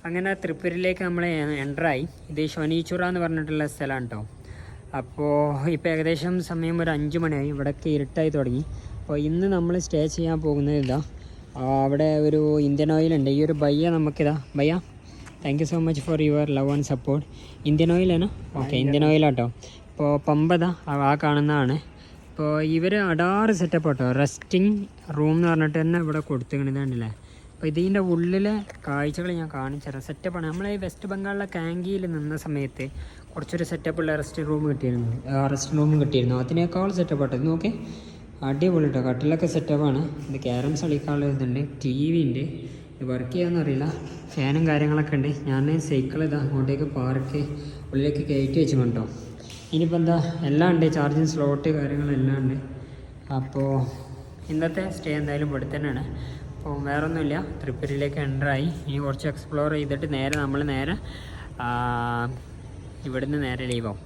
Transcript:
അങ്ങനെ തൃപ്പൂരിലേക്ക് നമ്മൾ എൻ്ററായി. ഇത് ശനീച്ചുറ എന്ന് പറഞ്ഞിട്ടുള്ള സ്ഥലമാണ് കേട്ടോ. അപ്പോൾ ഇപ്പോൾ ഏകദേശം സമയം ഒരു 5 മണിയായി. ഇവിടെയൊക്കെ ഇരുട്ടായി തുടങ്ങി. അപ്പോൾ ഇന്ന് നമ്മൾ സ്റ്റേ ചെയ്യാൻ പോകുന്നത് ഇതാ, അവിടെ ഒരു ഇന്ത്യൻ ഓയിൽ ഉണ്ട്. ഈ ഒരു ഭയ്യ നമുക്കിതാ, ഭയ്യ thank you so much for your love and support. Indian ഓയിലാണ്, ഓക്കെ ഇന്ത്യൻ ഓയിലാട്ടോ. ഇപ്പോൾ പമ്പത ആ കാണുന്നതാണ്. ഇപ്പോൾ ഇവർ അടാറ് സെറ്റപ്പ് കേട്ടോ. റെസ്റ്റിംഗ് റൂം എന്ന് പറഞ്ഞിട്ട് തന്നെ ഇവിടെ കൊടുത്തിരിക്കണത് കണ്ടില്ലേ. അപ്പോൾ ഇതിൻ്റെ ഉള്ളിലെ കാഴ്ചകൾ ഞാൻ കാണിച്ചു തരാം. സെറ്റപ്പാണ്. നമ്മളെ ഈ വെസ്റ്റ് ബംഗാളിലെ കാങ്കിയിൽ നിന്ന സമയത്ത് കുറച്ചൊരു സെറ്റപ്പുള്ള റെസ്റ്റ് റൂം കിട്ടിയിരുന്നു. അതിനേക്കാൾ സെറ്റപ്പ് ആട്ടോ. ഇത് നോക്കി, അടിപൊളി കേട്ടോ. കട്ടിലൊക്കെ സെറ്റപ്പാണ്. ഇത് ക്യാരംസ് കളിക്കാനുള്ള ഇതുണ്ട്, ടി വി ഉണ്ട്. ഇത് വർക്ക് ചെയ്യാമെന്നറിയില്ല. ഫാനും കാര്യങ്ങളൊക്കെ ഉണ്ട്. ഞാൻ സൈക്കിൾ ഇതാ അങ്ങോട്ടേക്ക് പാർക്ക് ഉള്ളിലേക്ക് കയറ്റി വെച്ചു കേട്ടോ. ഇനിയിപ്പോൾ എന്താ, എല്ലാം ഉണ്ട്, ചാർജിങ് സ്ലോട്ട് കാര്യങ്ങളെല്ലാം ഉണ്ട്. അപ്പോൾ ഇന്നത്തെ സ്റ്റേ എന്തായാലും ഇവിടെ തന്നെയാണ്. അപ്പോൾ വേറൊന്നുമില്ല, തൃപ്പൂരിലേക്ക് എൻ്ററായി. ഇനി കുറച്ച് എക്സ്പ്ലോർ ചെയ്തിട്ട് നമ്മൾ നേരെ ഇവിടുന്ന് നേരെ ലീവാവും.